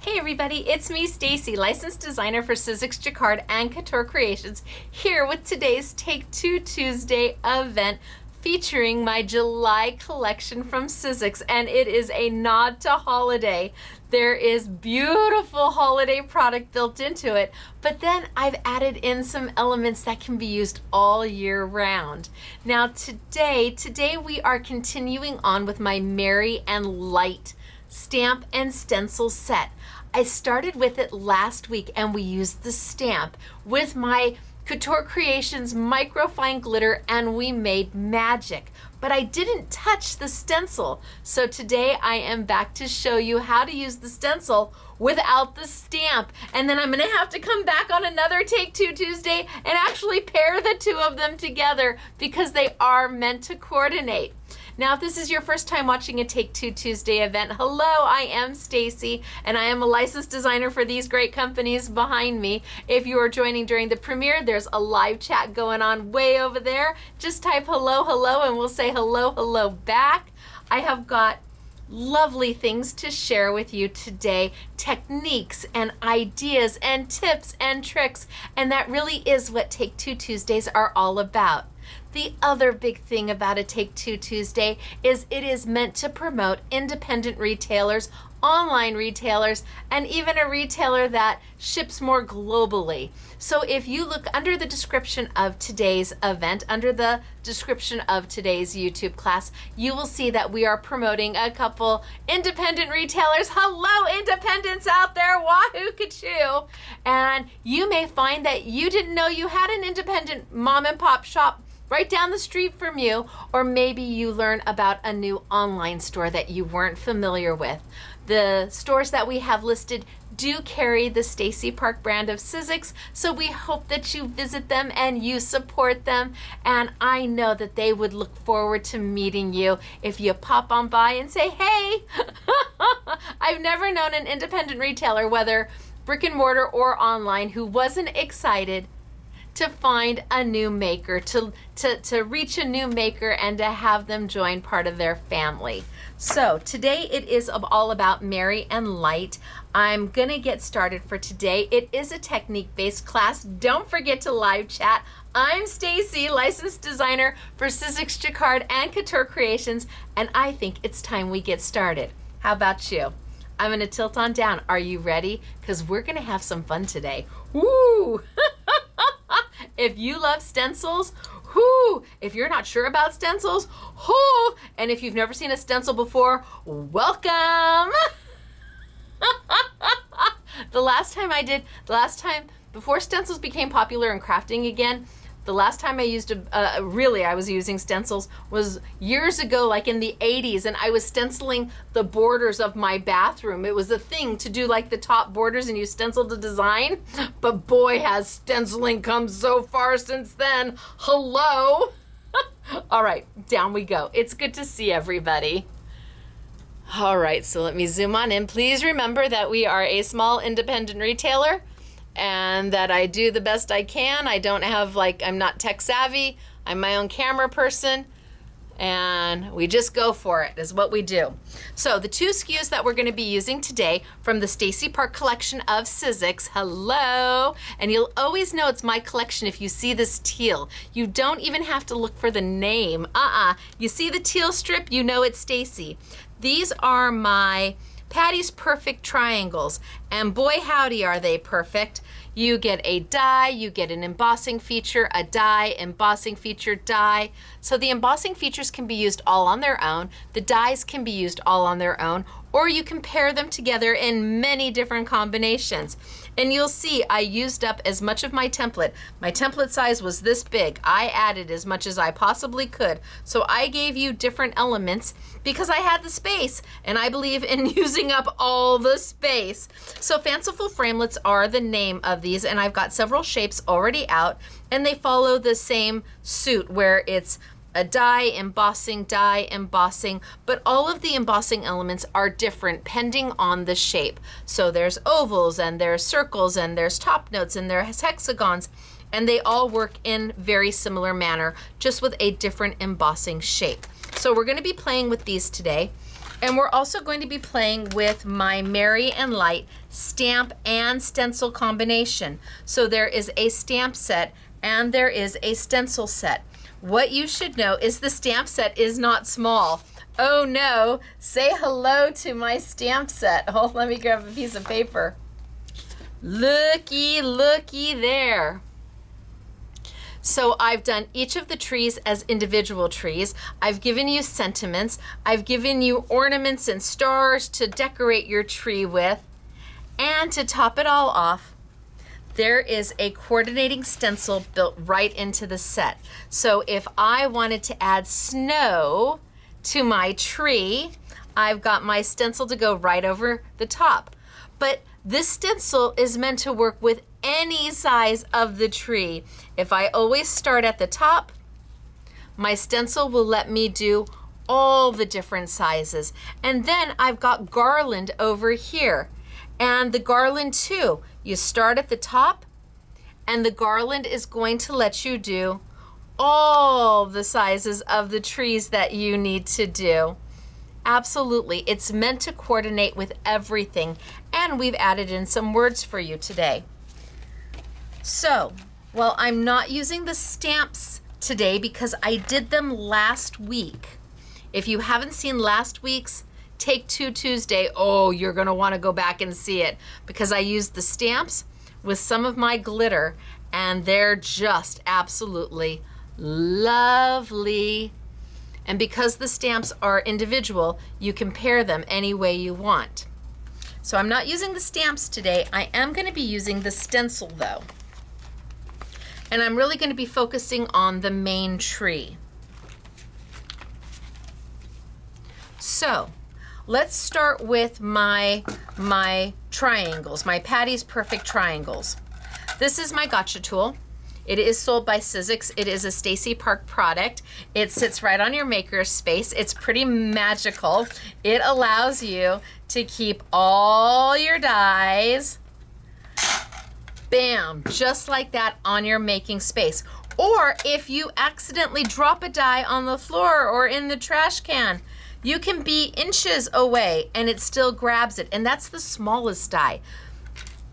Hey everybody, it's me, Stacey, licensed designer for Sizzix, Jacquard, and Couture Creations, here with today's Take Two Tuesday event featuring my July collection from Sizzix, and it is a nod to holiday. There is beautiful holiday product built into it, but then I've added in some elements that can be used all year round. Now today we are continuing on with my Merry and Light stamp and stencil set. I started with it last week and we used the stamp with my Couture Creations Microfine glitter and we made magic. But I didn't touch the stencil. So today I am back to show you how to use the stencil without the stamp. And then I'm gonna have to come back on another Take Two Tuesday and actually pair the two of them together because they are meant to coordinate. Now, if this is your first time watching a Take Two Tuesday event, hello, I am Stacey, and I am a licensed designer for these great companies behind me. If you are joining during the premiere, there's a live chat going on way over there. Just type hello, hello, and we'll say hello, hello back. I have got lovely things to share with you today, techniques and ideas and tips and tricks, and that really is what Take Two Tuesdays are all about. The other big thing about a Take Two Tuesday is it is meant to promote independent retailers, online retailers, and even a retailer that ships more globally. So if you look under the description of today's event, under the description of today's YouTube class, you will see that we are promoting a couple independent retailers. Hello, independents out there, wahoo Couture. And you may find that you didn't know you had an independent mom and pop shop right down the street from you, or maybe you learn about a new online store that you weren't familiar with. The stores that we have listed do carry the Stacey Park brand of Sizzix, so we hope that you visit them and you support them, and I know that they would look forward to meeting you if you pop on by and say, hey. I've never known an independent retailer, whether brick and mortar or online, who wasn't excited to find a new maker, to reach a new maker and to have them join part of their family. So today it is all about Merry and Light. I'm gonna get started for today. It is a technique-based class. Don't forget to live chat. I'm Stacey, licensed designer for Sizzix, Jacquard, and Couture Creations, and I think it's time we get started. How about you? I'm gonna tilt on down. Are you ready? Because we're gonna have some fun today. Woo! If you love stencils, whoo! If you're not sure about stencils, whoo! And if you've never seen a stencil before, welcome! Before stencils became popular in crafting again, the last time I used I was using stencils was years ago, like in the 80s, and I was stenciling the borders of my bathroom. It was a thing to do like the top borders and you stencil the design, but boy has stenciling come so far since then. Hello. All right, down we go. It's good to see everybody. All right, so let me zoom on in. Please remember that we are a small independent retailer and that I do the best I can. I'm not tech savvy. I'm my own camera person, and we just go for it is what we do. So the two SKUs that we're gonna be using today from the Stacey Park collection of Sizzix, hello, and you'll always know it's my collection if you see this teal. You don't even have to look for the name. You see the teal strip, you know it's Stacey. These are my Patti's Perfect Triangles, and boy howdy are they perfect. You get a die, you get an embossing feature, a die, embossing feature, die. So the embossing features can be used all on their own, the dies can be used all on their own, or you can pair them together in many different combinations. And you'll see I used up as much of my template. My template size was this big. I added as much as I possibly could. So I gave you different elements because I had the space, and I believe in using up all the space. So Fanciful Framelits are the name of these, and I've got several shapes already out, and they follow the same suit where it's a die, embossing, but all of the embossing elements are different depending on the shape. So there's ovals, and there's circles, and there's top notes, and there's hexagons, and they all work in very similar manner, just with a different embossing shape. So we're gonna be playing with these today. And we're also going to be playing with my Merry and Light stamp and stencil combination. So there is a stamp set and there is a stencil set. What you should know is the stamp set is not small. Oh no, say hello to my stamp set. Oh, let me grab a piece of paper. Looky, looky there. So I've done each of the trees as individual trees. I've given you sentiments. I've given you ornaments and stars to decorate your tree with. And to top it all off, there is a coordinating stencil built right into the set. So if I wanted to add snow to my tree, I've got my stencil to go right over the top. But this stencil is meant to work with any size of the tree. If I always start at the top, my stencil will let me do all the different sizes. And then I've got garland over here. And the garland too, you start at the top and the garland is going to let you do all the sizes of the trees that you need to do. Absolutely, it's meant to coordinate with everything. And we've added in some words for you today. So, well, I'm not using the stamps today because I did them last week. If you haven't seen last week's Take Two Tuesday, oh, you're gonna wanna go back and see it because I used the stamps with some of my glitter and they're just absolutely lovely. And because the stamps are individual, you can pair them any way you want. So I'm not using the stamps today. I am gonna be using the stencil though. And I'm really gonna be focusing on the main tree. So let's start with my triangles, my Patti's Perfect Triangles. This is my gotcha tool. It is sold by Sizzix. It is a Stacey Park product. It sits right on your maker space. It's pretty magical. It allows you to keep all your dies, bam, just like that on your making space. Or if you accidentally drop a die on the floor or in the trash can, you can be inches away and it still grabs it. And that's the smallest die.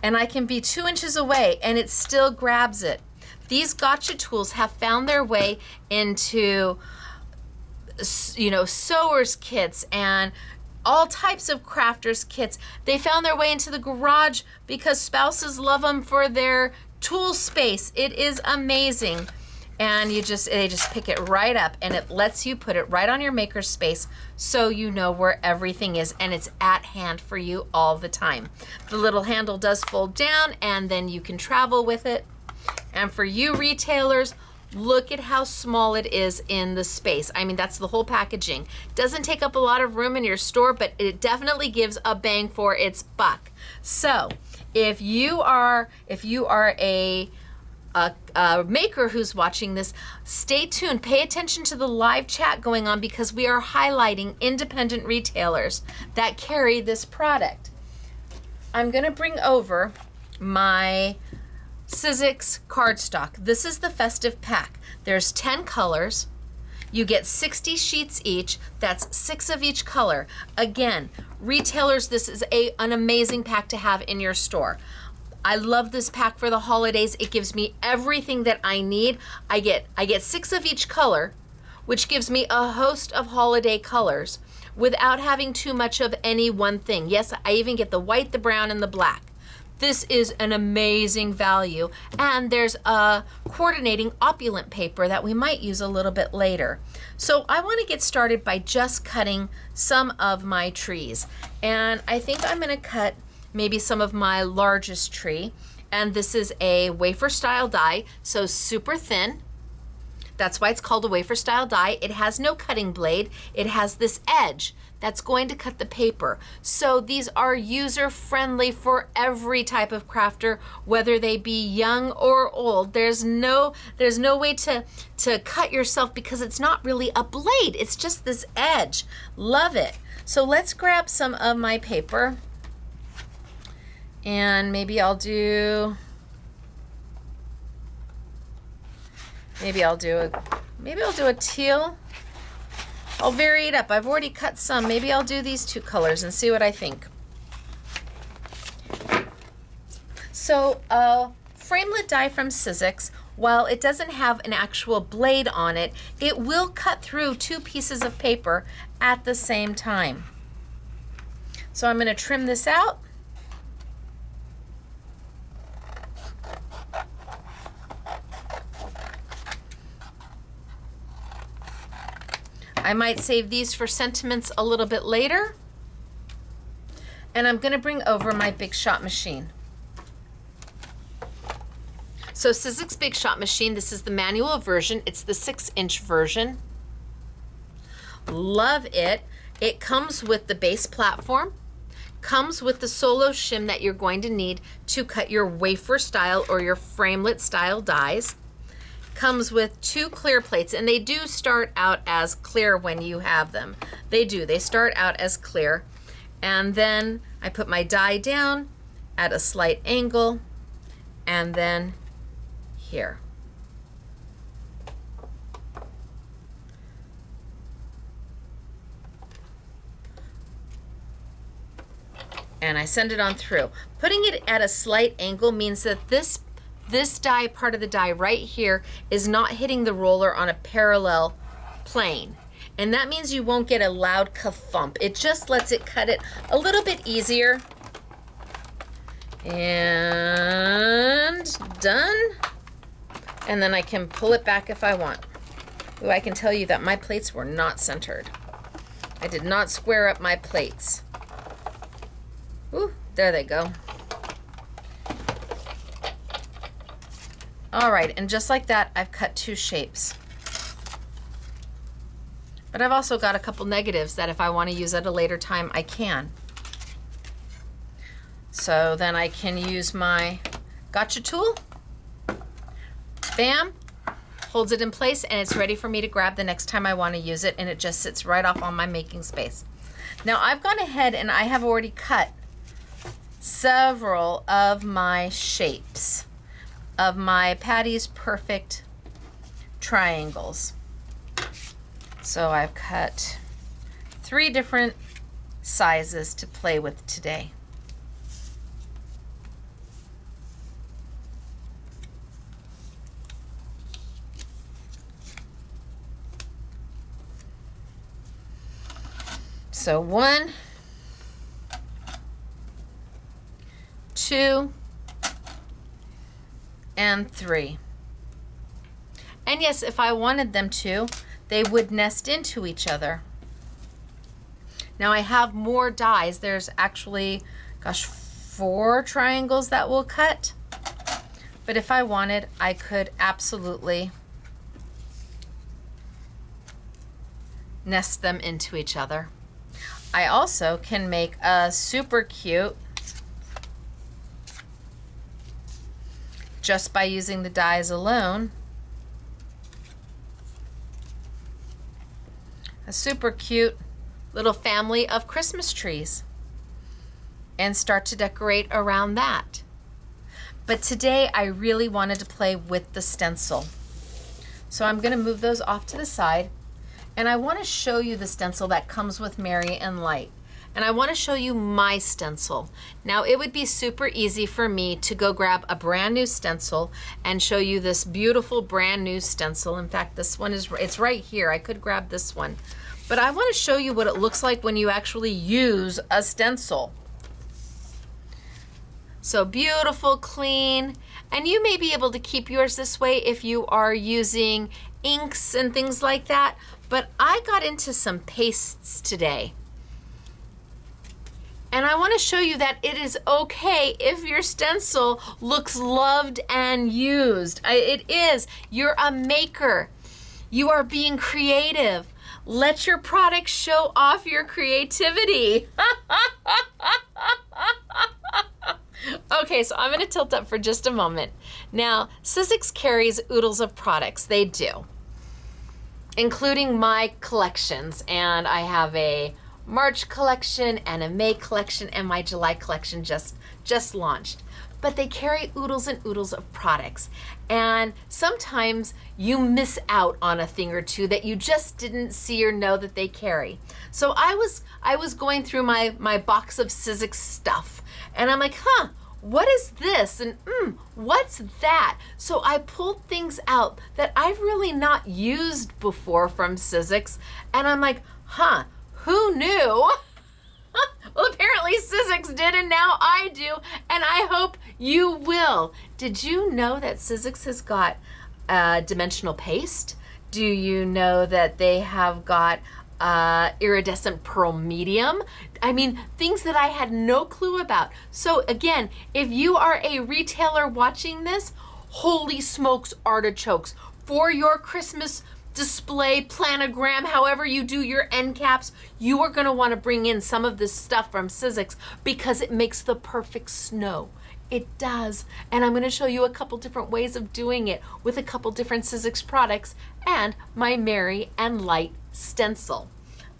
And I can be 2 inches away and it still grabs it. These gotcha tools have found their way into, you know, sewers kits and all types of crafters kits. They found their way into the garage because spouses love them for their tool space. It is amazing. And they just pick it right up and it lets you put it right on your maker space so you know where everything is and it's at hand for you all the time. The little handle does fold down and then you can travel with it. And for you retailers, look at how small it is in the space. I mean, that's the whole packaging. Doesn't take up a lot of room in your store, but it definitely gives a bang for its buck. So if you are a maker who's watching this, stay tuned. Pay attention to the live chat going on because we are highlighting independent retailers that carry this product. I'm gonna bring over my Sizzix cardstock. This is the festive pack. There's 10 colors. You get 60 sheets each. That's 6 of each color. Again, retailers, this is an amazing pack to have in your store. I love this pack for the holidays. It gives me everything that I need. I get 6 of each color, which gives me a host of holiday colors without having too much of any one thing. Yes, I even get the white, the brown, and the black. This is an amazing value. And there's a coordinating opulent paper that we might use a little bit later. So I want to get started by just cutting some of my trees. And I think I'm going to cut maybe some of my largest tree. And this is a wafer style die, so super thin. That's why it's called a wafer style die. It has no cutting blade. It has this edge that's going to cut the paper. So these are user friendly for every type of crafter, whether they be young or old. There's no way to cut yourself because it's not really a blade. It's just this edge. Love it. So let's grab some of my paper and maybe I'll do a teal. I'll vary it up. I've already cut some. Maybe I'll do these 2 colors and see what I think. So Framelit die from Sizzix, while it doesn't have an actual blade on it, it will cut through 2 pieces of paper at the same time. So I'm going to trim this out. I might save these for sentiments a little bit later. And I'm going to bring over my Big Shot machine. So Sizzix Big Shot machine, this is the manual version. It's the 6-inch version. Love it. It comes with the base platform, comes with the solo shim that you're going to need to cut your wafer style or your framelit style dies. Comes with 2 clear plates, and they do start out as clear when you have them. They do. They start out as clear. And then I put my die down at a slight angle, and then here. And I send it on through. Putting it at a slight angle means that this die, part of the die right here, is not hitting the roller on a parallel plane. And that means you won't get a loud ka-thump. It just lets it cut it a little bit easier. And done. And then I can pull it back if I want. Ooh, I can tell you that my plates were not centered. I did not square up my plates. Ooh, there they go. All right, and just like that, I've cut 2 shapes. But I've also got a couple negatives that if I want to use at a later time, I can. So then I can use my gotcha tool. Bam, holds it in place, and it's ready for me to grab the next time I want to use it, and it just sits right off on my making space. Now I've gone ahead and I have already cut several of my shapes of my Patti's Perfect triangles. So I've cut 3 different sizes to play with today. So 1, 2, and 3. And yes, if I wanted them to, they would nest into each other. Now I have more dies. There's actually, gosh, 4 triangles that will cut. But if I wanted, I could absolutely nest them into each other. I also can make a super cute, just by using the dies alone, a super cute little family of Christmas trees, and start to decorate around that. But today I really wanted to play with the stencil. So I'm going to move those off to the side, and I want to show you the stencil that comes with Merry and Light. And I want to show you my stencil. Now it would be super easy for me to go grab a brand new stencil and show you this beautiful brand new stencil. In fact, this one it's right here. I could grab this one. But I want to show you what it looks like when you actually use a stencil. So beautiful, clean, and you may be able to keep yours this way if you are using inks and things like that. But I got into some pastes today. And I want to show you that it is okay if your stencil looks loved and used. It is. You're a maker. You are being creative. Let your product show off your creativity. Okay, so I'm going to tilt up for just a moment. Now, Sizzix carries oodles of products. They do, including my collections. And I have a March collection and a May collection, and my July collection just launched. But they carry oodles and oodles of products. And sometimes you miss out on a thing or two that you just didn't see or know that they carry. So I was going through my box of Sizzix stuff, and I'm like, what is this? And what's that? So I pulled things out that I've really not used before from Sizzix, and I'm like, who knew? Well, apparently Sizzix did, and now I do, and I hope you will. Did you know that Sizzix has got dimensional paste? Do you know that they have got iridescent pearl medium? I mean, things that I had no clue about. So again, if you are a retailer watching this, holy smokes artichokes, for your Christmas display, planogram, however you do your end caps, you are going to want to bring in some of this stuff from Sizzix because it makes the perfect snow. It does. And I'm going to show you a couple different ways of doing it with a couple different Sizzix products and my Merry and Light stencil.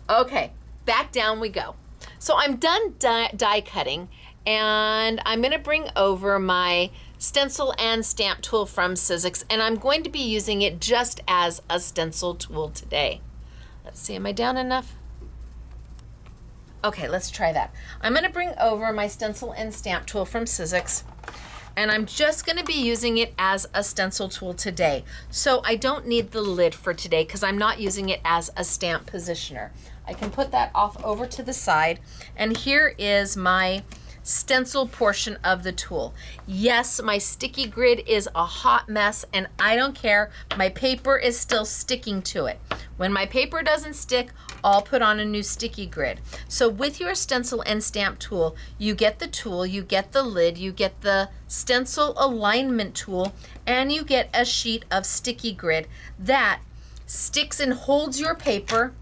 Okay, back down we go. So I'm done die cutting, and I'm going to bring over my stencil and stamp tool from Sizzix, and I'm going to be using it just as a stencil tool today. Let's see, am I down enough? Okay, let's try that. I'm going to bring over my stencil and stamp tool from Sizzix, and I'm just going to be using it as a stencil tool today. So I don't need the lid for today because I'm not using it as a stamp positioner. I can put that off over to the side, and here is my stencil portion of the tool. Yes, my sticky grid is a hot mess, and I don't care. My paper is still sticking to it. When my paper doesn't stick, I'll put on a new sticky grid. So with your stencil and stamp tool, you get the tool, you get the lid, you get the stencil alignment tool, and you get a sheet of sticky grid that sticks and holds your paper.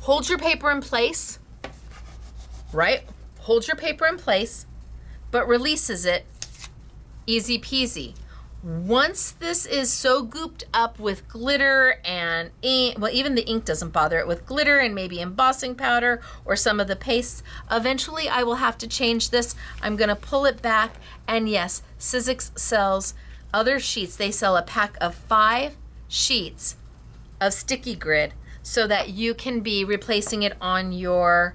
Hold your paper in place, right? Hold your paper in place, but releases it easy peasy. Once this is so gooped up with glitter and ink, well, even the ink doesn't bother it, with glitter and maybe embossing powder or some of the pastes, eventually I will have to change this. I'm gonna pull it back, and yes, Sizzix sells other sheets. They sell a pack of 5 sheets of sticky grid so that you can be replacing it on your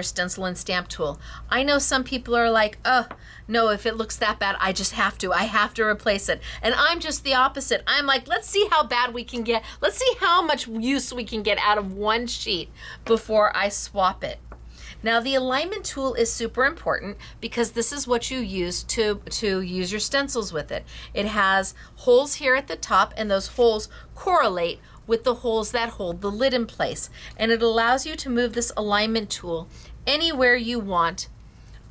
stencil and stamp tool. I know some people are like, oh, no, if it looks that bad, I have to replace it. And I'm just the opposite. I'm like, let's see how bad we can get. Let's see how much use we can get out of one sheet before I swap it. Now, the alignment tool is super important because this is what you use to use your stencils with it. It has holes here at the top, and those holes correlate with the holes that hold the lid in place. And it allows you to move this alignment tool anywhere you want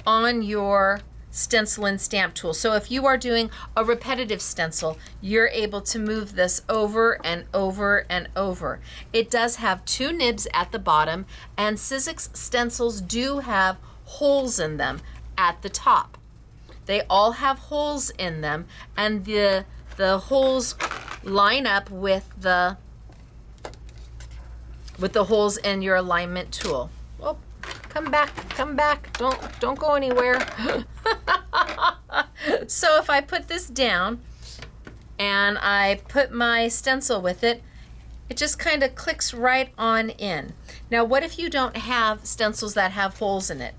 on your stencil and stamp tool. So if you are doing a repetitive stencil, you're able to move this over and over and over. It does have 2 nibs at the bottom, and Sizzix stencils do have holes in them at the top. They all have holes in them, and the holes line up with the holes in your alignment tool. Oh, come back, don't go anywhere. So if I put this down and I put my stencil with it, it just kind of clicks right on in. Now, what if you don't have stencils that have holes in it?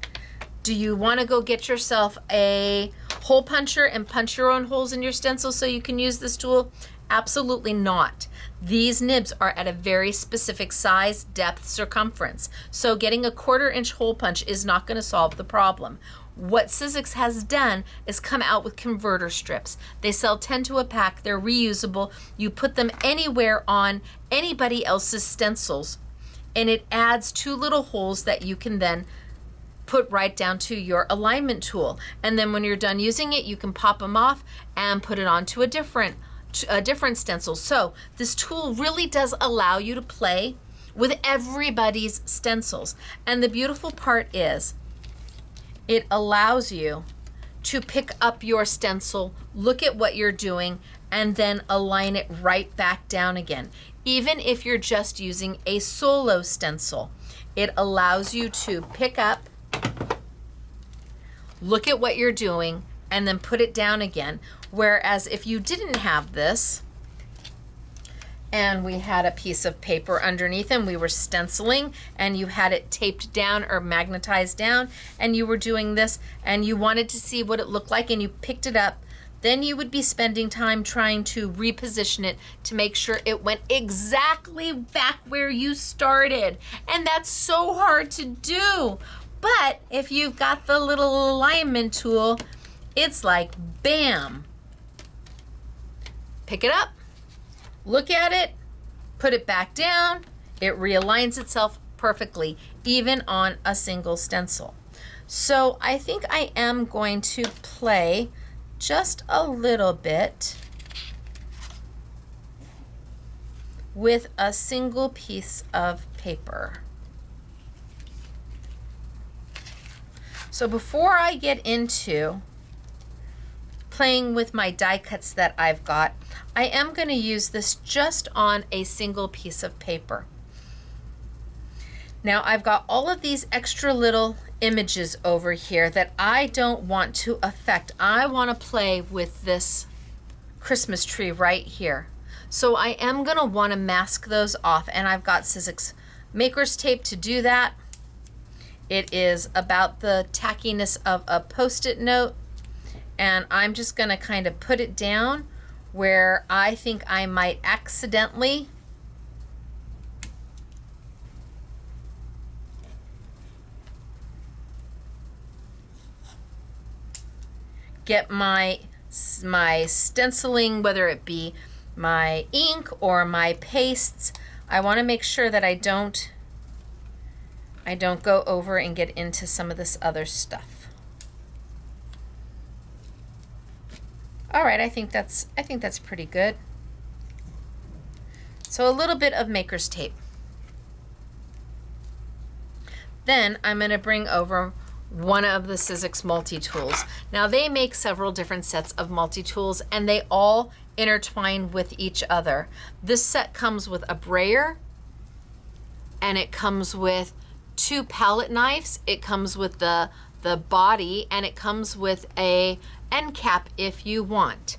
Do you want to go get yourself a hole puncher and punch your own holes in your stencil so you can use this tool? Absolutely not. These nibs are at a very specific size, depth, circumference. So getting a 1/4 inch hole punch is not going to solve the problem. What Sizzix has done is come out with converter strips. They sell 10 to a pack. They're reusable. You put them anywhere on anybody else's stencils, and it adds 2 little holes that you can then put right down to your alignment tool. And then when you're done using it, you can pop them off and put it onto a different stencil. So this tool really does allow you to play with everybody's stencils. And the beautiful part is it allows you to pick up your stencil, look at what you're doing, and then align it right back down again. Even if you're just using a solo stencil, it allows you to pick up, look at what you're doing, and then put it down again. Whereas if you didn't have this, and we had a piece of paper underneath and we were stenciling and you had it taped down or magnetized down and you were doing this and you wanted to see what it looked like and you picked it up, then you would be spending time trying to reposition it to make sure it went exactly back where you started. And that's so hard to do. But if you've got the little alignment tool, it's like bam. Pick it up, look at it, put it back down. It realigns itself perfectly, even on a single stencil. So I think I am going to play just a little bit with a single piece of paper. So before I get into playing with my die cuts that I've got, I am going to use this just on a single piece of paper. Now I've got all of these extra little images over here that I don't want to affect. I want to play with this Christmas tree right here. So I am going to want to mask those off, and I've got Sizzix Maker's Tape to do that. It is about the tackiness of a Post-it note, and I'm just going to kind of put it down where I think I might accidentally get my stenciling, whether it be my ink or my pastes. I want to make sure that I don't go over and get into some of this other stuff. All right, I think that's pretty good. So a little bit of Maker's Tape. Then I'm going to bring over one of the Sizzix multi-tools. Now they make several different sets of multi-tools and they all intertwine with each other. This set comes with a brayer and it comes with 2 palette knives. It comes with the body, and it comes with a end cap if you want.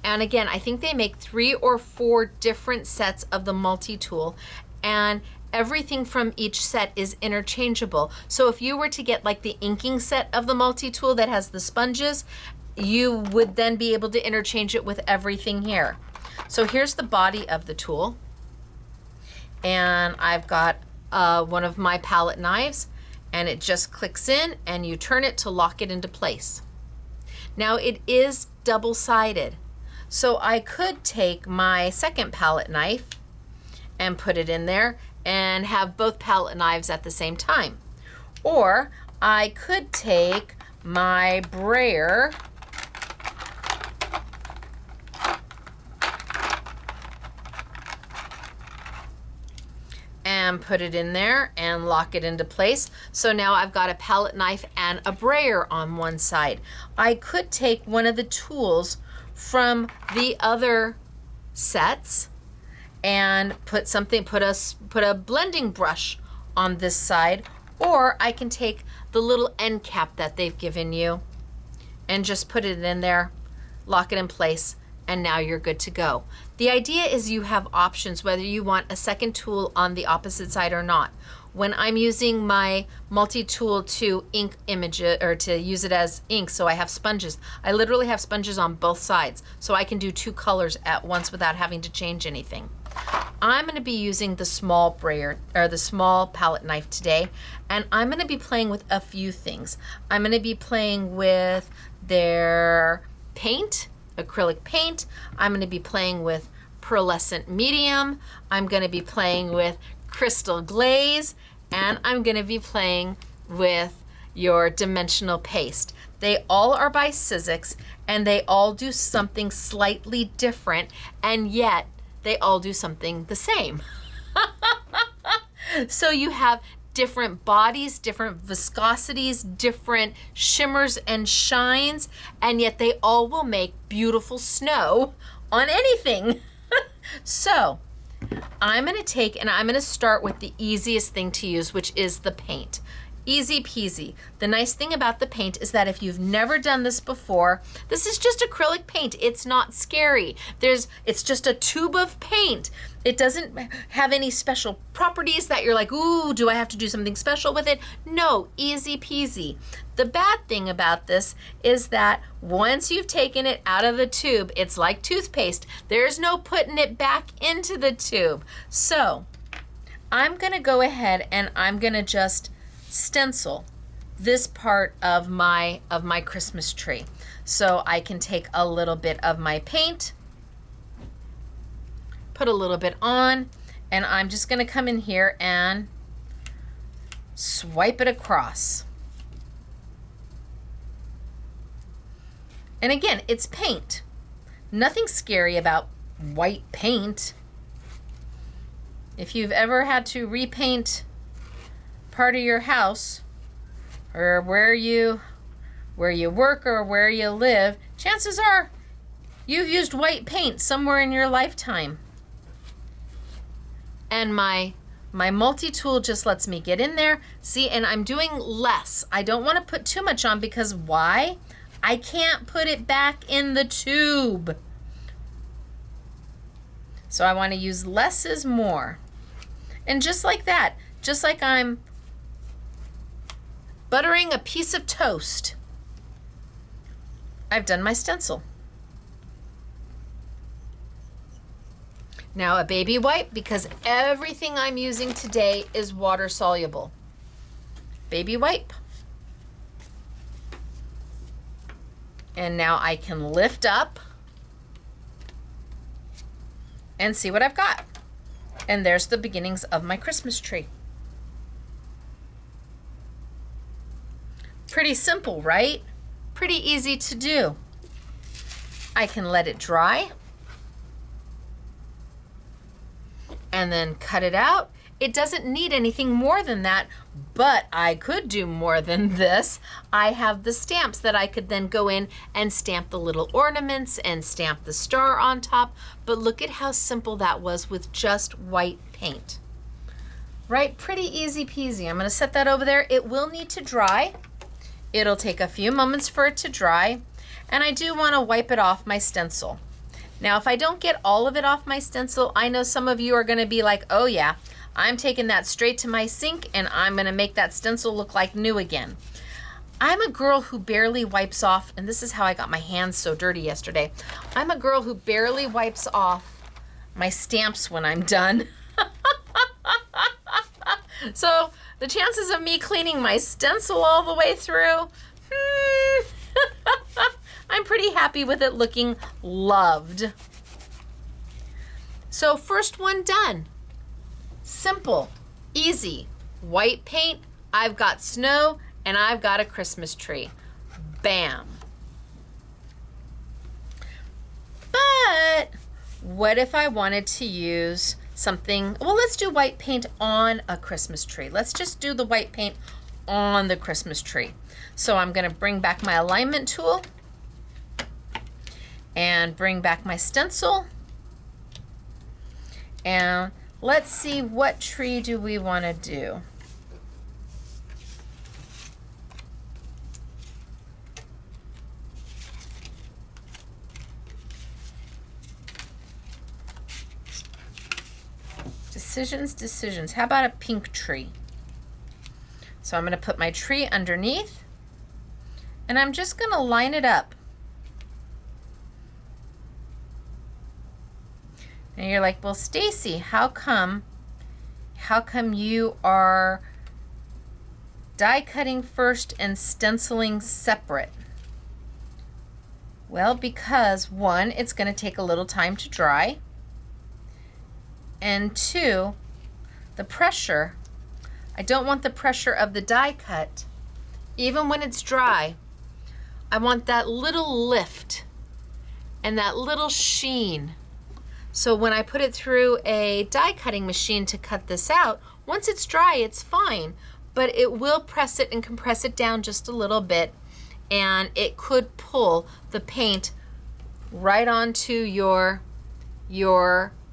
And again, I think they make 3 or 4 different sets of the multi-tool, and everything from each set is interchangeable. So if you were to get like the inking set of the multi-tool that has the sponges, you would then be able to interchange it with everything here. So here's the body of the tool, and I've got one of my palette knives, and it just clicks in and you turn it to lock it into place. Now it is double-sided, so I could take my second palette knife and put it in there and have both palette knives at the same time. Or I could take my brayer and put it in there and lock it into place. So now I've got a palette knife and a brayer on one side. I could take one of the tools from the other sets and put a blending brush on this side, or I can take the little end cap that they've given you and just put it in there, lock it in place, and now you're good to go. The idea is you have options whether you want a second tool on the opposite side or not. When I'm using my multi-tool to ink images or to use it as ink, so I have sponges, I literally have sponges on both sides, so I can do 2 colors at once without having to change anything. I'm going to be using the small brayer or the small palette knife today, and I'm going to be playing with a few things. I'm going to be playing with their paint, acrylic paint. I'm going to be playing with pearlescent medium. I'm going to be playing with crystal glaze, and I'm going to be playing with your dimensional paste. They all are by Sizzix, and they all do something slightly different, and yet they all do something the same. So you have different bodies, different viscosities, different shimmers and shines, and yet they all will make beautiful snow on anything. So I'm gonna take and I'm gonna start with the easiest thing to use, which is the paint. Easy peasy. The nice thing about the paint is that if you've never done this before, this is just acrylic paint. It's not scary. It's just a tube of paint. It doesn't have any special properties that you're like, ooh, do I have to do something special with it? No, easy peasy. The bad thing about this is that once you've taken it out of the tube, it's like toothpaste. There's no putting it back into the tube. So I'm gonna go ahead and I'm gonna just stencil this part of my Christmas tree. So I can take a little bit of my paint, put a little bit on, and I'm just gonna come in here and swipe it across. And again, it's paint. Nothing scary about white paint. If you've ever had to repaint part of your house or where you work or where you live, chances are you've used white paint somewhere in your lifetime. And my multi-tool just lets me get in there. See, and I'm doing less. I don't want to put too much on because why? I can't put it back in the tube. So I want to use less is more. And just like that, just like I'm buttering a piece of toast, I've done my stencil. Now a baby wipe, because everything I'm using today is water soluble. Baby wipe. And now I can lift up and see what I've got. And there's the beginnings of my Christmas tree. Pretty simple, right? Pretty easy to do. I can let it dry and then cut it out. It doesn't need anything more than that, but I could do more than this. I have the stamps that I could then go in and stamp the little ornaments and stamp the star on top. But look at how simple that was with just white paint. Right? Pretty easy peasy. I'm gonna set that over there. It will need to dry. It'll take a few moments for it to dry. And I do wanna wipe it off my stencil. Now, if I don't get all of it off my stencil, I know some of you are gonna be like, oh yeah, I'm taking that straight to my sink and I'm gonna make that stencil look like new again. I'm a girl who barely wipes off, and this is how I got my hands so dirty yesterday. I'm a girl who barely wipes off my stamps when I'm done. So the chances of me cleaning my stencil all the way through, I'm pretty happy with it looking loved. So first one done. Simple, easy, white paint, I've got snow, and I've got a Christmas tree. Bam. But what if I wanted to use something, well, let's do white paint on a Christmas tree. Let's just do the white paint on the Christmas tree. So I'm gonna bring back my alignment tool and bring back my stencil. And let's see, what tree do we wanna do? Decisions. How about a pink tree? So I'm gonna put my tree underneath and I'm just gonna line it up. And you're like, well, Stacey, how come you are die cutting first and stenciling separate? Well, because one, it's gonna take a little time to dry. And two, the pressure, I don't want the pressure of the die cut, even when it's dry. I want that little lift and that little sheen. So when I put it through a die cutting machine to cut this out, once it's dry, it's fine, but it will press it and compress it down just a little bit, and it could pull the paint right onto your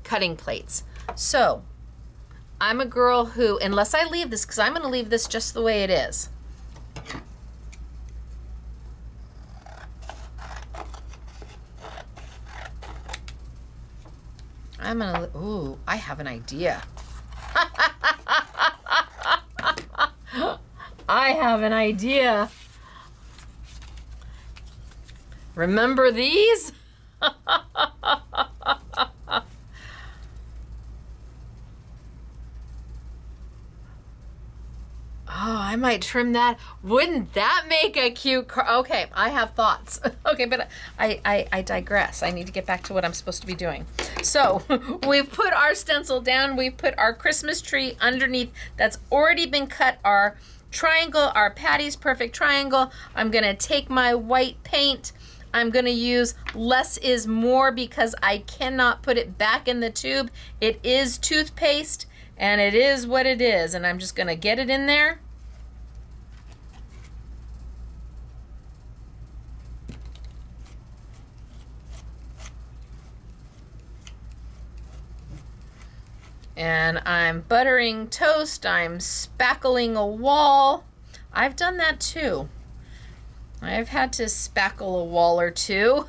cutting plates. So I'm a girl who, unless I leave this, because I'm going to leave this just the way it is. I'm going to, ooh, I have an idea. I have an idea. Remember these? Oh, I might trim that. Wouldn't that make a cute car? Okay, I have thoughts. Okay, but I digress. I need to get back to what I'm supposed to be doing. So we've put our stencil down. We've put our Christmas tree underneath. That's already been cut. Our triangle, our Patti's perfect triangle. I'm gonna take my white paint. I'm gonna use less is more because I cannot put it back in the tube. It is toothpaste and it is what it is. And I'm just gonna get it in there. And I'm buttering toast, I'm spackling a wall. I've done that too. I've had to spackle a wall or two.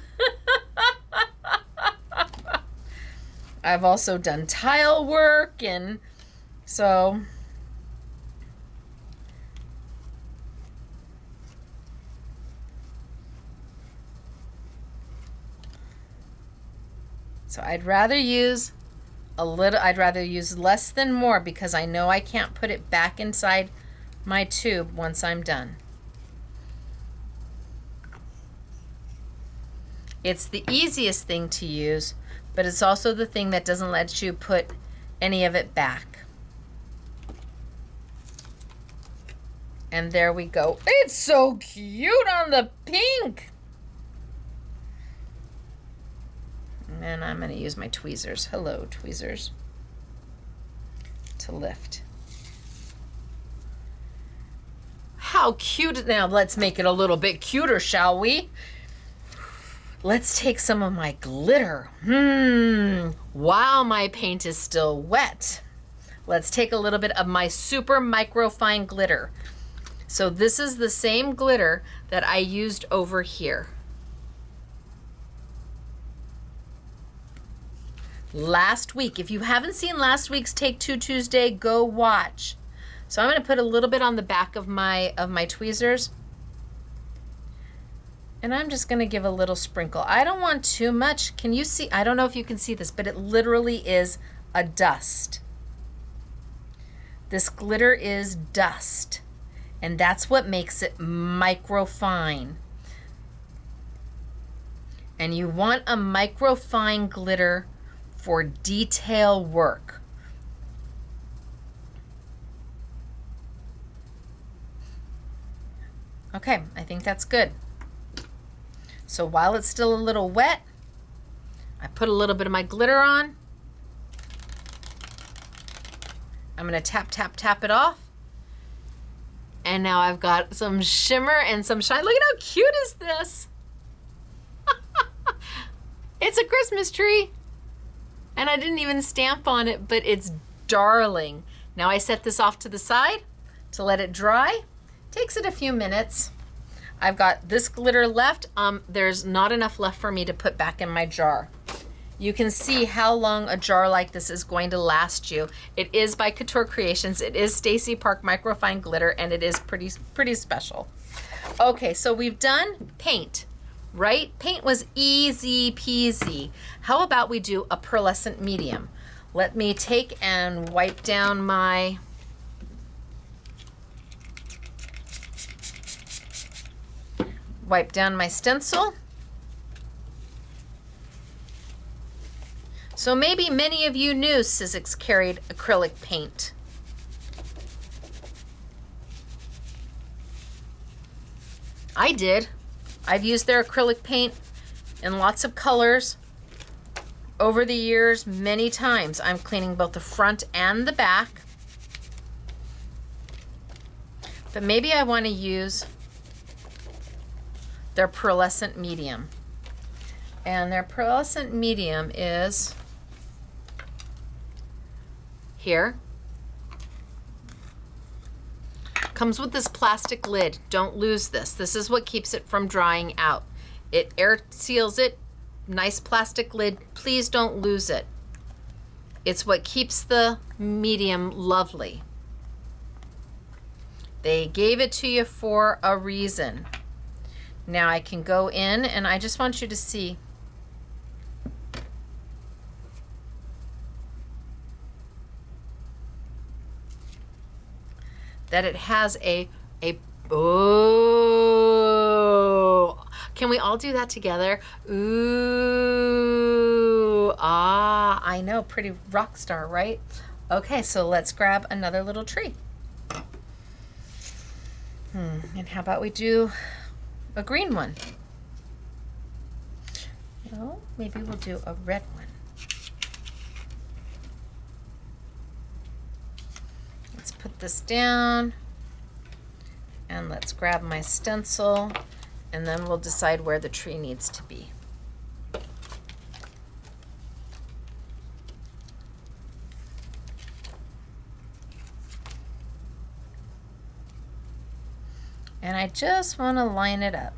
I've also done tile work, and so I'd rather use I'd rather use less than more because I know I can't put it back inside my tube once I'm done. It's the easiest thing to use, but it's also the thing that doesn't let you put any of it back. And there we go. It's so cute on the pink. And I'm going to use my tweezers. Hello, tweezers. To lift. How cute. Now let's make it a little bit cuter, shall we? Let's take some of my glitter. While my paint is still wet, let's take a little bit of my super microfine glitter. So this is the same glitter that I used over here. Last week, if you haven't seen last week's Take Two Tuesday, go watch. So I'm going to put a little bit on the back of my tweezers. And I'm just going to give a little sprinkle. I don't want too much. Can you see? I don't know if you can see this, but it literally is a dust. This glitter is dust. And that's what makes it microfine. And you want a microfine glitter for detail work. Okay, I think that's good. So while it's still a little wet, I put a little bit of my glitter on. I'm gonna tap, tap, tap it off. And now I've got some shimmer and some shine. Look at how cute is this? It's a Christmas tree. And I didn't even stamp on it, but it's darling. Now I set this off to the side to let it dry. Takes it a few minutes. I've got this glitter left. There's not enough left for me to put back in my jar. You can see how long a jar like this is going to last you. It is by Couture Creations. It is Stacey Park Microfine Glitter, and it is pretty special. Okay, so we've done paint. Right? Paint was easy peasy. How about we do a pearlescent medium? Let me take and wipe down my stencil. So maybe many of you knew Sizzix carried acrylic paint. I did. I've used their acrylic paint in lots of colors over the years many times. I'm cleaning both the front and the back. But maybe I want to use their pearlescent medium. And their pearlescent medium is here. Comes with this plastic lid. Don't lose this. This is what keeps it from drying out. It air seals it. Nice plastic lid. Please don't lose it. It's what keeps the medium lovely. They gave it to you for a reason. Now I can go in and I just want you to see that it has oh, can we all do that together? Ooh, ah, I know, pretty rock star, right? Okay, so let's grab another little tree. And how about we do a green one? No, maybe we'll do a red one. Let's put this down and let's grab my stencil and then we'll decide where the tree needs to be. And I just want to line it up.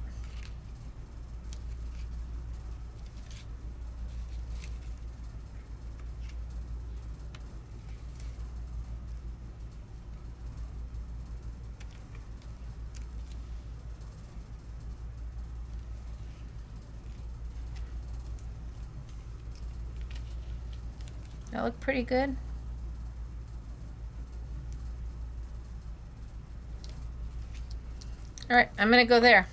That look pretty good. All right, I'm gonna go there.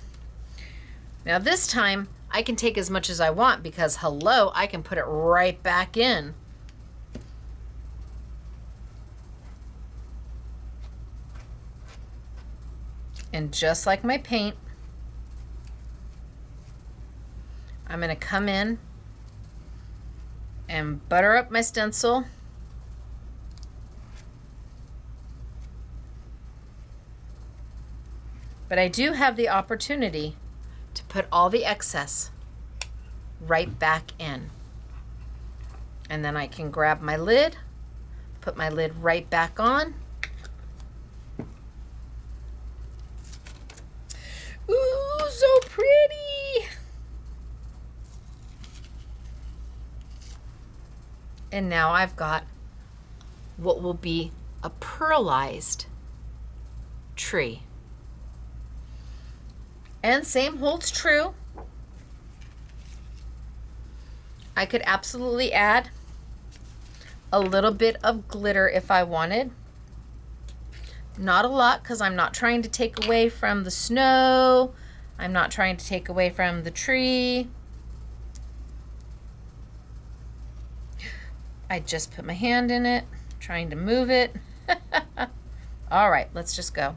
Now this time I can take as much as I want because hello, I can put it right back in. And just like my paint, I'm gonna come in and butter up my stencil. But I do have the opportunity to put all the excess right back in. And then I can grab my lid, put my lid right back on. Ooh, so pretty. And now I've got what will be a pearlized tree. And same holds true. I could absolutely add a little bit of glitter if I wanted. Not a lot, because I'm not trying to take away from the snow. I'm not trying to take away from the tree. I just put my hand in it, trying to move it. All right, let's just go.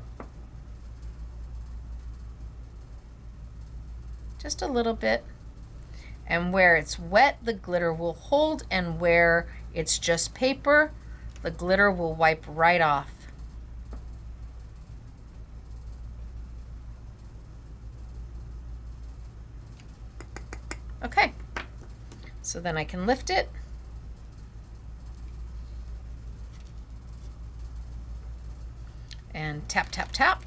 Just a little bit. And where it's wet, the glitter will hold, and where it's just paper, the glitter will wipe right off. Okay, so then I can lift it. And tap, tap, tap.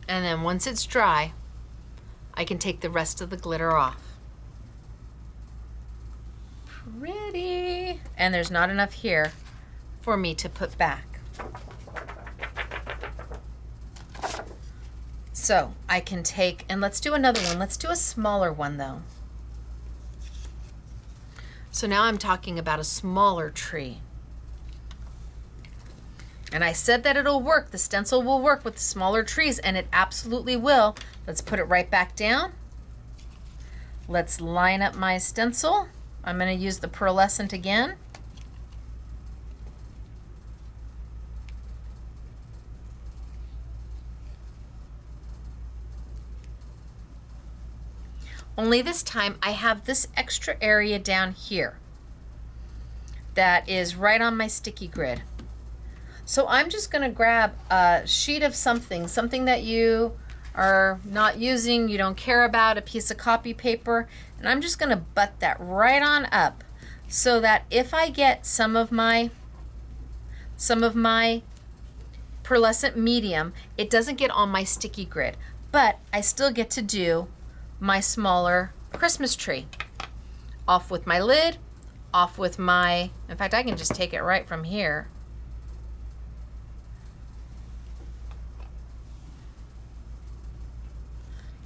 And then once it's dry, I can take the rest of the glitter off. Pretty. And there's not enough here for me to put back. So I can take, and let's do another one. Let's do a smaller one though. So now I'm talking about a smaller tree. And I said that it'll work. The stencil will work with the smaller trees, and it absolutely will. Let's put it right back down. Let's line up my stencil. I'm going to use the pearlescent again. Only this time I have this extra area down here that is right on my sticky grid. So I'm just gonna grab a sheet of something that you are not using, you don't care about, a piece of copy paper, and I'm just gonna butt that right on up so that if I get some of my pearlescent medium, it doesn't get on my sticky grid, but I still get to do my smaller Christmas tree. Off with my lid, off with my, in fact, I can just take it right from here.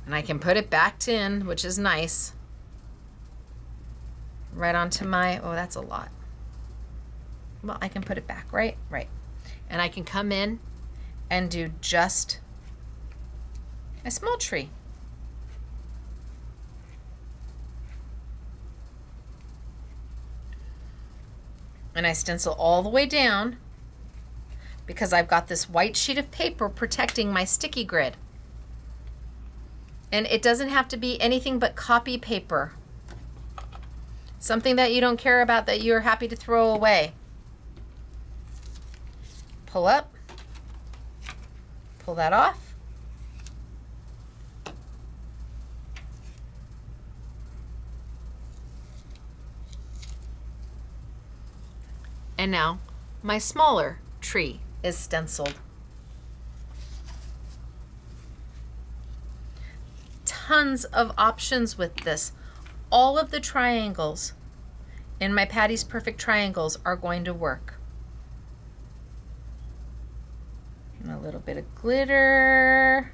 And I can put it back in, which is nice. Right onto my, oh, that's a lot. Well, I can put it back, right? Right. And I can come in and do just a small tree. And I stencil all the way down because I've got this white sheet of paper protecting my sticky grid. And it doesn't have to be anything but copy paper. Something that you don't care about, that you're happy to throw away. Pull up, pull that off. And now my smaller tree is stenciled. Tons of options with this. All of the triangles in my Patti's Perfect Triangles are going to work. And a little bit of glitter.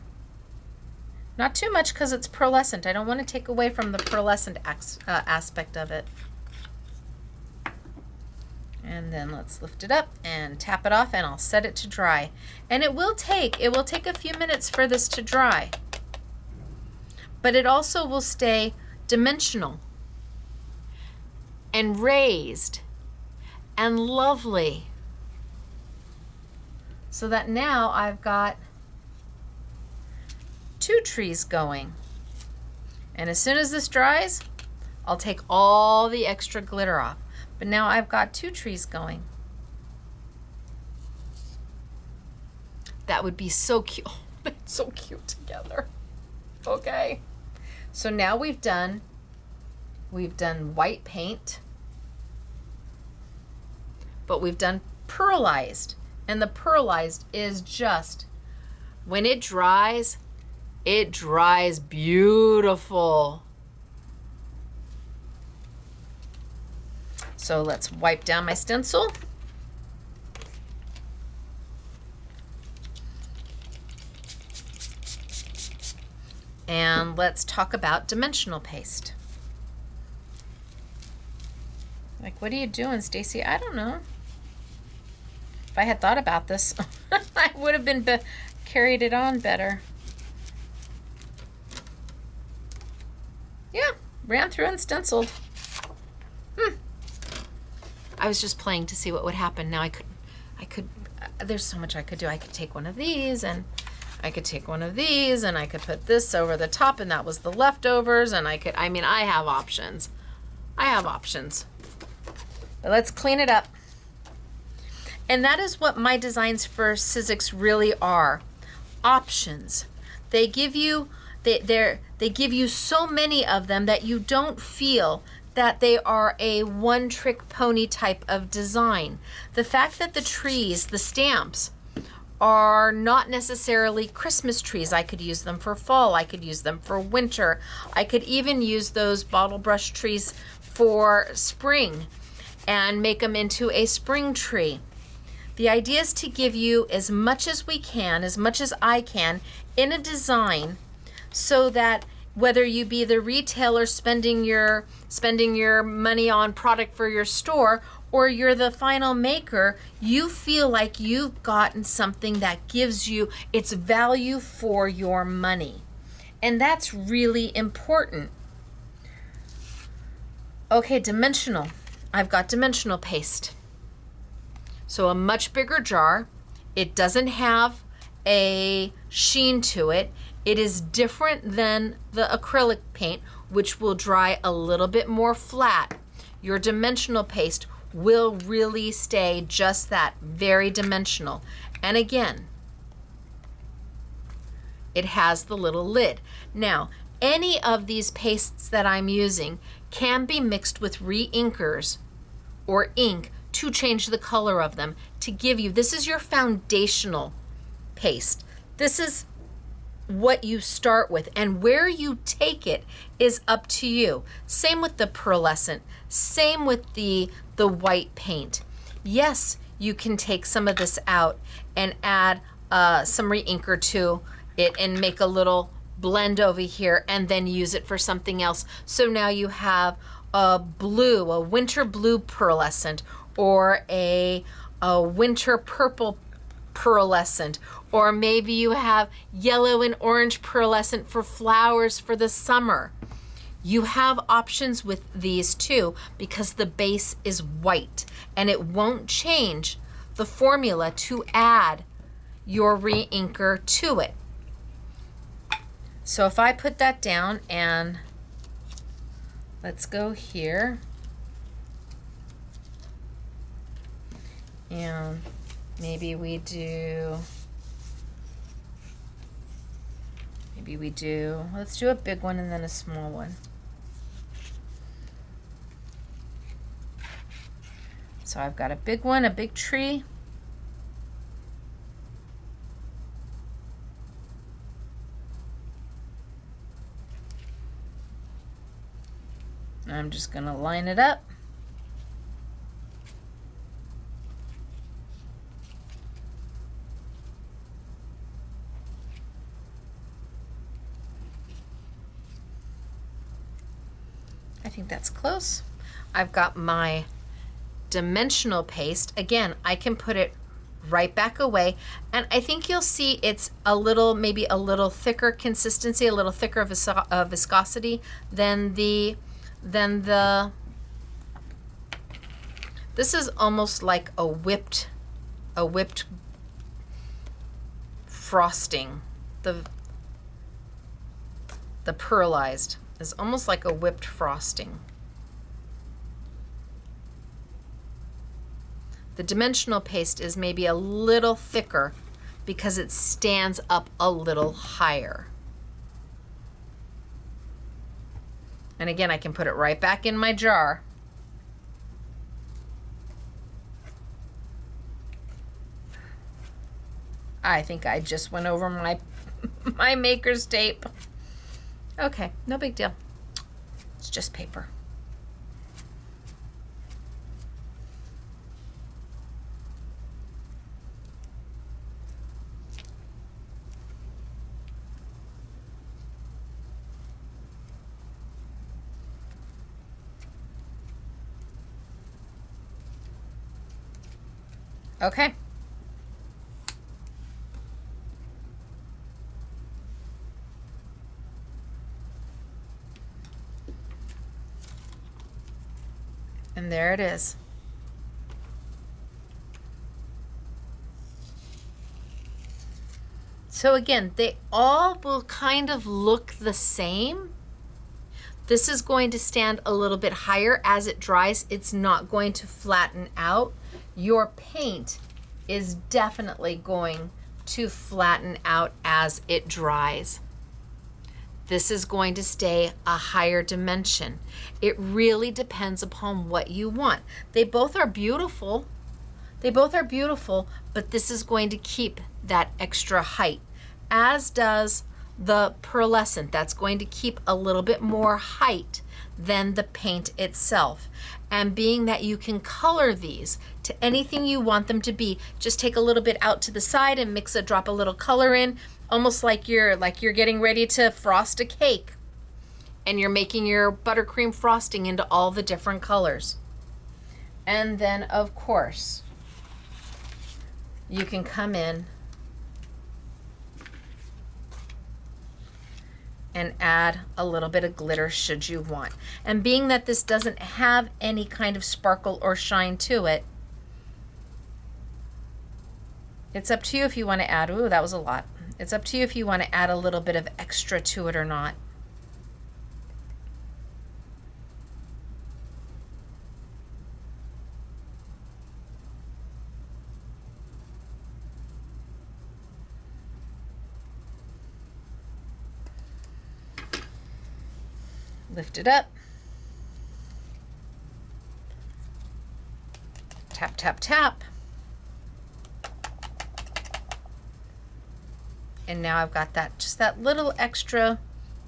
Not too much because it's pearlescent. I don't want to take away from the pearlescent aspect of it. And then let's lift it up and tap it off, and I'll set it to dry. And it will take a few minutes for this to dry. But it also will stay dimensional and raised and lovely. So that now I've got 2 trees going. And as soon as this dries, I'll take all the extra glitter off. But now I've got 2 trees going. That would be so cute. Oh, that's so cute together. Okay. So now we've done white paint, but we've done pearlized. And the pearlized is just, when it dries beautiful. So let's wipe down my stencil. And let's talk about dimensional paste. Like, what are you doing, Stacey? I don't know. If I had thought about this, I would have been carried it on better. Yeah, ran through and stenciled. I was just playing to see what would happen. Now I could, there's so much I could do. I could take one of these, and I could take one of these, and I could put this over the top, and that was the leftovers, and I have options. I have options. But let's clean it up. And that is what my designs for Sizzix really are. Options. They give you they give you so many of them that you don't feel that they are a one-trick pony type of design. The fact that the trees, the stamps, are not necessarily Christmas trees. I could use them for fall. I could use them for winter. I could even use those bottle brush trees for spring and make them into a spring tree. The idea is to give you as much as we can, as much as I can, in a design, so that whether you be the retailer spending your money on product for your store, or you're the final maker, you feel like you've gotten something that gives you its value for your money. And that's really important. Okay, dimensional. I've got dimensional paste. So a much bigger jar. It doesn't have a sheen to it. It is different than the acrylic paint, which will dry a little bit more flat. Your dimensional paste will really stay just that, very dimensional. And again, it has the little lid. Now, any of these pastes that I'm using can be mixed with re-inkers or ink to change the color of them to give you, this is your foundational paste. This is what you start with, and where you take it is up to you. Same with the pearlescent, same with the white paint. Yes, you can take some of this out and add some re-inker to it and make a little blend over here and then use it for something else. So now you have a blue, a winter blue pearlescent, or a winter purple pearlescent, or maybe you have yellow and orange pearlescent for flowers for the summer. You have options with these too because the base is white and it won't change the formula to add your re-inker to it. So if I put that down and let's go here and maybe we do, let's do a big one and then a small one. So I've got a big one, a big tree. I'm just going to line it up. I think that's close. I've got my dimensional paste. Again, I can put it right back away, and I think you'll see it's a little, maybe a little thicker consistency, a little thicker viscosity than the this is almost like a whipped frosting. The pearlized is almost like a whipped frosting. The dimensional paste is maybe a little thicker because it stands up a little higher. And again, I can put it right back in my jar. I think I just went over my my maker's tape. Okay, no big deal. It's just paper. Okay. And there it is. So again, they all will kind of look the same. This is going to stand a little bit higher as it dries. It's not going to flatten out. Your paint is definitely going to flatten out as it dries. This is going to stay a higher dimension. It really depends upon what you want. They both are beautiful. They both are beautiful, but this is going to keep that extra height, as does the pearlescent. That's going to keep a little bit more height than the paint itself. And being that you can color these to anything you want them to be, just take a little bit out to the side and mix it, drop a little color in, almost like you're getting ready to frost a cake and you're making your buttercream frosting into all the different colors. And then of course, you can come in and add a little bit of glitter should you want. And being that this doesn't have any kind of sparkle or shine to it, it's up to you if you want to add, ooh, that was a lot. It's up to you if you want to add a little bit of extra to it or not. Lift it up. Tap, tap, tap. And now I've got that, just that little extra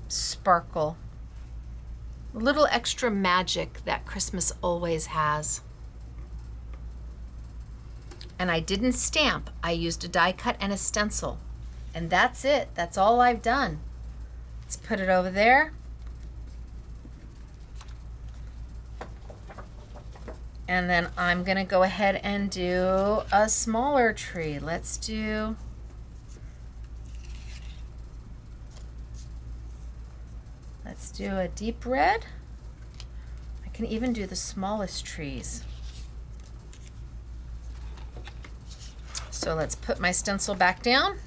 sparkle, a little extra magic that Christmas always has. And I didn't stamp. I used a die cut and a stencil. And that's it. That's all I've done. Let's put it over there. And then I'm gonna go ahead and do a smaller tree. Let's do a deep red. I can even do the smallest trees. So let's put my stencil back down.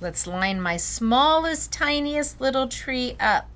Let's line my smallest, tiniest little tree up.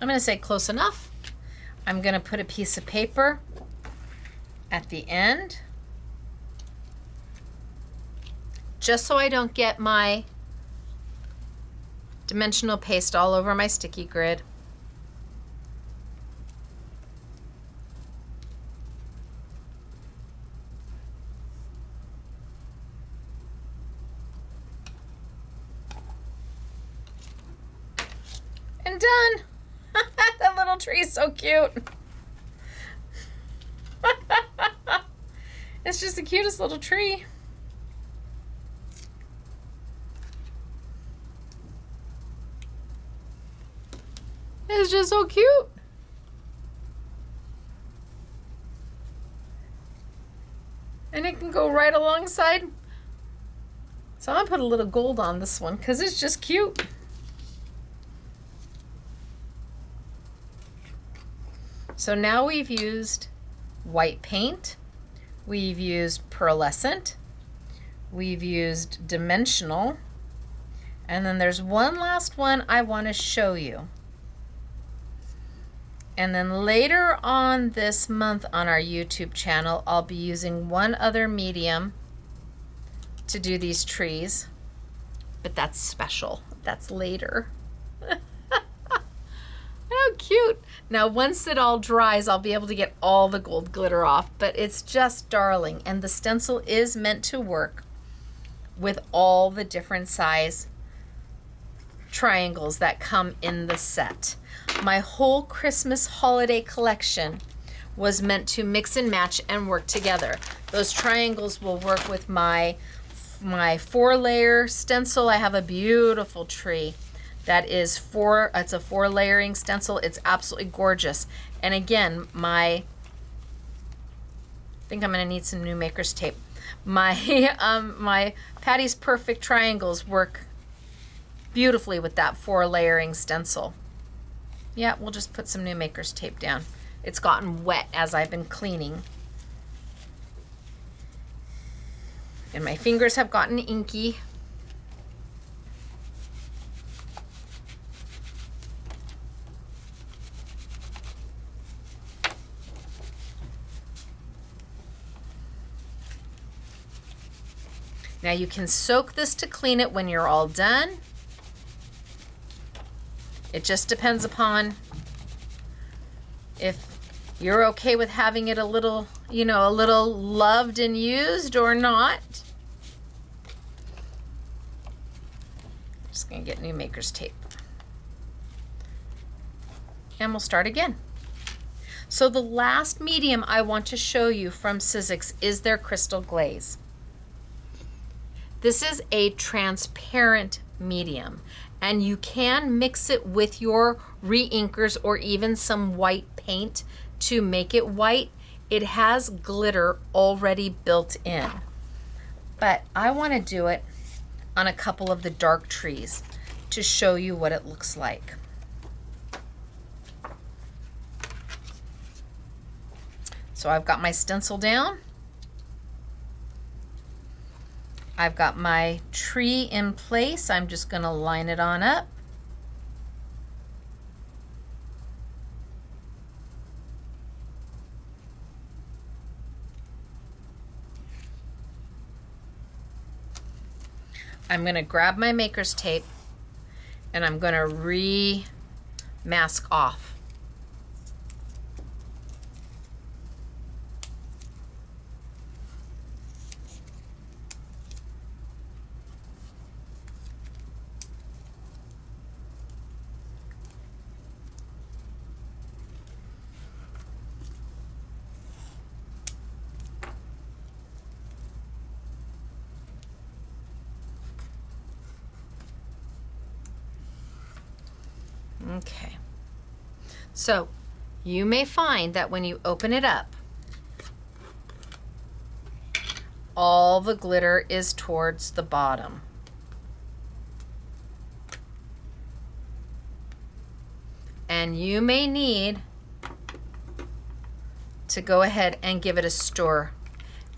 I'm going to say close enough. I'm going to put a piece of paper at the end, just so I don't get my dimensional paste all over my sticky grid. And done. That little tree is so cute. It's just the cutest little tree. It's just so cute. And it can go right alongside. So I'm gonna put a little gold on this one because it's just cute. So now we've used white paint, we've used pearlescent, we've used dimensional, and then there's one last one I want to show you. And then later on this month on our YouTube channel, I'll be using one other medium to do these trees, but that's special. That's later. How cute. Now, once it all dries, I'll be able to get all the gold glitter off, but it's just darling. And the stencil is meant to work with all the different size triangles that come in the set. My whole Christmas holiday collection was meant to mix and match and work together. Those triangles will work with my 4-layer stencil. I have a beautiful tree that is it's a 4-layering stencil. It's absolutely gorgeous. And again, I think I'm gonna need some new maker's tape. My my Patti's Perfect Triangles work beautifully with that 4-layering stencil. Yeah, we'll just put some new maker's tape down. It's gotten wet as I've been cleaning. And my fingers have gotten inky. Now you can soak this to clean it when you're all done. It just depends upon if you're okay with having it a little, you know, a little loved and used or not. Just gonna get new maker's tape. And we'll start again. So the last medium I want to show you from Sizzix is their Crystal Glaze. This is a transparent medium, and you can mix it with your re-inkers or even some white paint to make it white. It has glitter already built in, but I want to do it on a couple of the dark trees to show you what it looks like. So I've got my stencil down. I've got my tree in place. I'm just going to line it on up. I'm going to grab my maker's tape and I'm going to re-mask off. Okay, so you may find that when you open it up, all the glitter is towards the bottom. And you may need to go ahead and give it a stir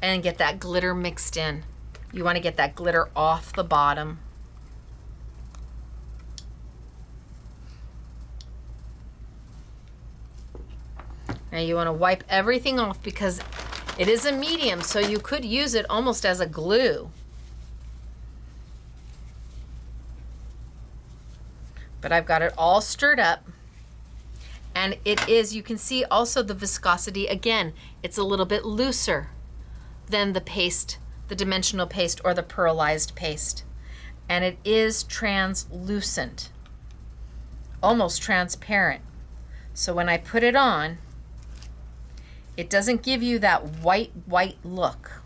and get that glitter mixed in. You want to get that glitter off the bottom. Now you want to wipe everything off because it is a medium, so you could use it almost as a glue. But I've got it all stirred up. And it is, you can see also the viscosity. Again, it's a little bit looser than the paste, the dimensional paste or the pearlized paste. And it is translucent, almost transparent. So when I put it on, it doesn't give you that white look.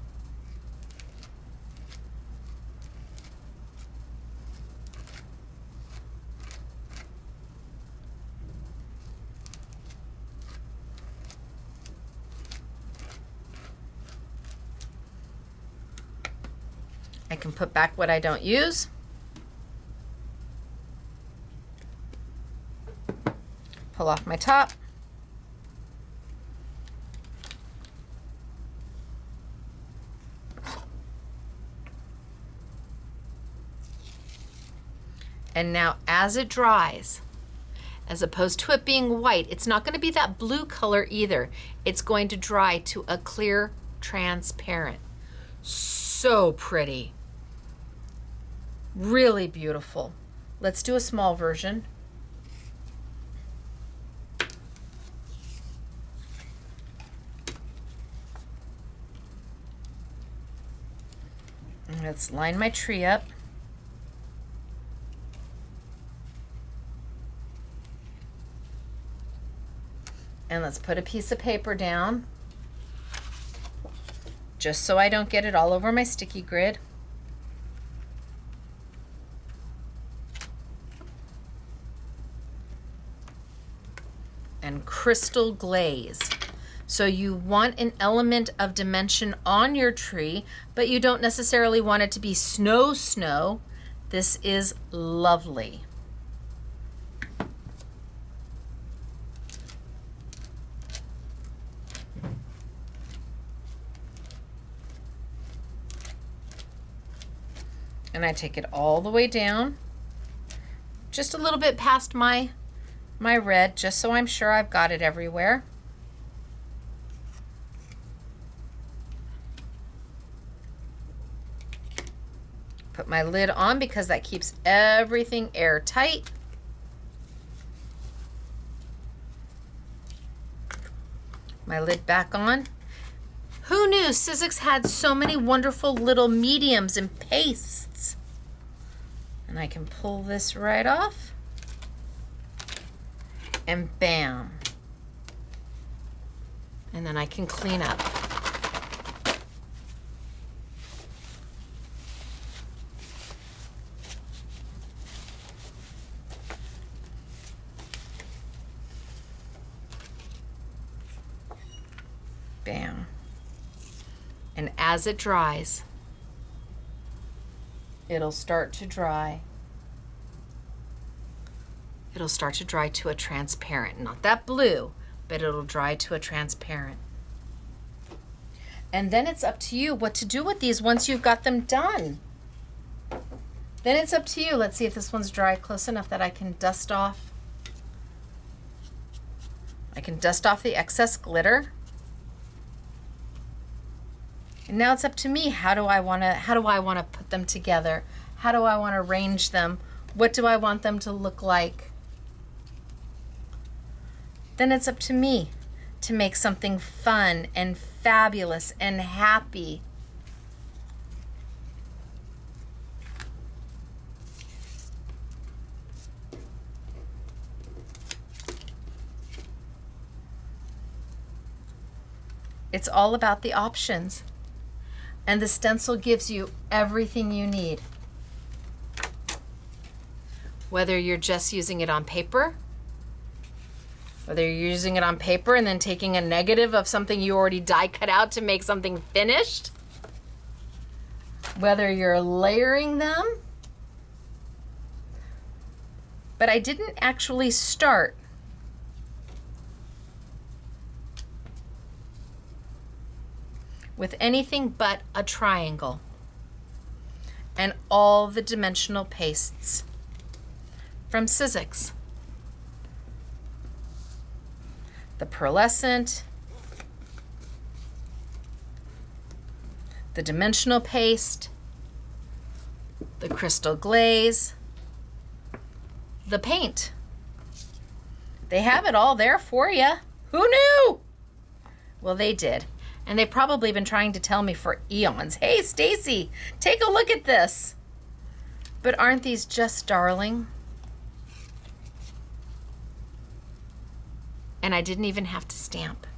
I can put back what I don't use. Pull off my top. And now as it dries, as opposed to it being white, it's not going to be that blue color either. It's going to dry to a clear, transparent. So pretty. Really beautiful. Let's do a small version. Let's line my tree up. And let's put a piece of paper down, just so I don't get it all over my sticky grid. And crystal glaze. So you want an element of dimension on your tree, but you don't necessarily want it to be snow. This is lovely. And I take it all the way down, just a little bit past my red, just so I'm sure I've got it everywhere. Put my lid on because that keeps everything airtight. My lid back on. Who knew Sizzix had so many wonderful little mediums and pastes? And I can pull this right off. And bam. And then I can clean up. Bam. And as it dries, it'll start to dry. It'll start to dry to a transparent, not that blue, but it'll dry to a transparent. And then it's up to you what to do with these once you've got them done. Then it's up to you. Let's see if this one's dry close enough that I can dust off. I can dust off the excess glitter. And now it's up to me. How do I want to put them together? How do I want to arrange them? What do I want them to look like? Then it's up to me to make something fun and fabulous and happy. It's all about the options. And the stencil gives you everything you need. Whether you're just using it on paper, whether you're using it on paper and then taking a negative of something you already die cut out to make something finished, whether you're layering them. But I didn't actually start with anything but a triangle and all the dimensional pastes from Sizzix. The Pearlescent, the dimensional paste, the crystal glaze, the paint. They have it all there for you. Who knew? Well, they did. And they've probably been trying to tell me for eons, hey, Stacey, take a look at this. But aren't these just darling? And I didn't even have to stamp.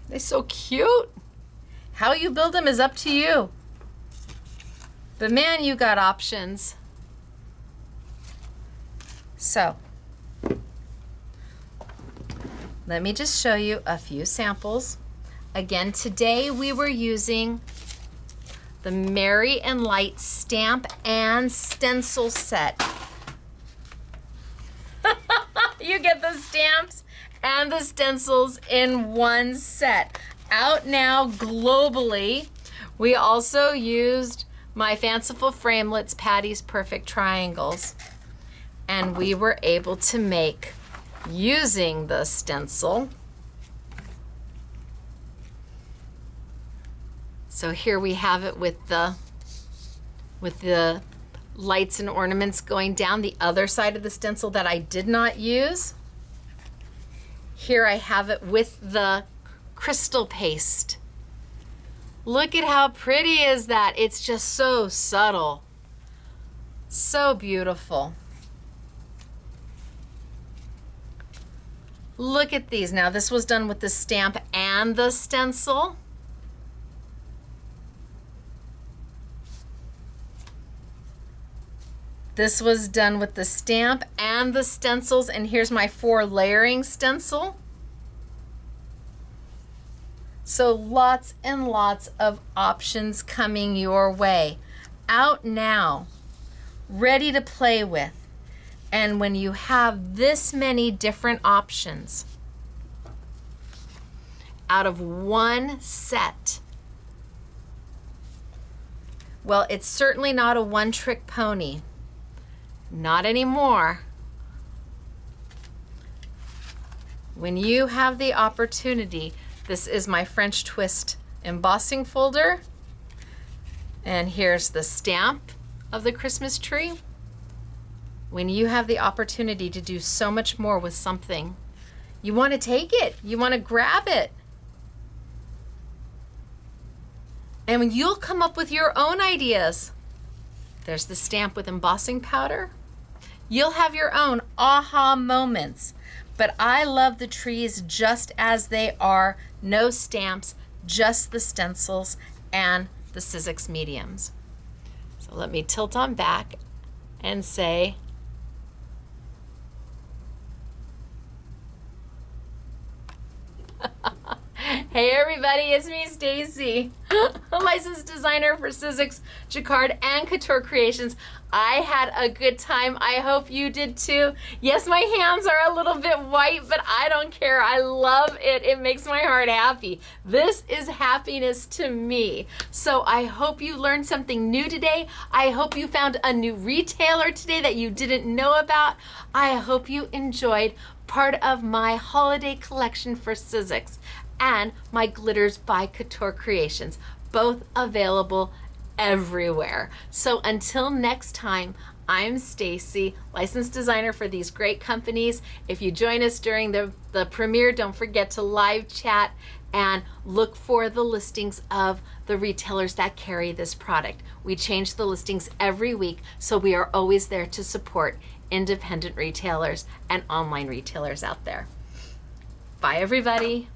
They're so cute. How you build them is up to you. But man, you got options. So, let me just show you a few samples. Again, today we were using the Merry and Light stamp and stencil set. You get the stamps and the stencils in one set. Out now globally. We also used my Fanciful Framelits, Patti's Perfect Triangles. And we were able to make, using the stencil. So here we have it with the lights and ornaments going down the other side of the stencil that I did not use. Here I have it with the crystal paste. Look at how pretty is that? It's just so subtle. So beautiful. Look at these. Now this was done with the stamp and the stencil. This was done with the stamp and the stencils, and here's my 4 layering stencil. So lots and lots of options coming your way. Out now, ready to play with. And when you have this many different options out of one set, well, it's certainly not a one-trick pony. Not anymore. When you have the opportunity, this is my French twist embossing folder. And here's the stamp of the Christmas tree. When you have the opportunity to do so much more with something, you want to take it, you want to grab it. And you'll come up with your own ideas. There's the stamp with embossing powder. You'll have your own aha moments. But I love the trees just as they are. No stamps, just the stencils and the Sizzix mediums. So let me tilt on back and say, Hey everybody, it's me, Stacey, a licensed designer for Sizzix, Jacquard, and Couture Creations. I had a good time. I hope you did too. Yes, my hands are a little bit white, but I don't care. I love it. It makes my heart happy. This is happiness to me. So I hope you learned something new today. I hope you found a new retailer today that you didn't know about. I hope you enjoyed part of my holiday collection for Sizzix and my glitters by Couture Creations, both available everywhere. So until next time, I'm Stacey, licensed designer for these great companies. If you join us during the premiere, don't forget to live chat and look for the listings of the retailers that carry this product. We change the listings every week, so we are always there to support independent retailers and online retailers out there. Bye everybody.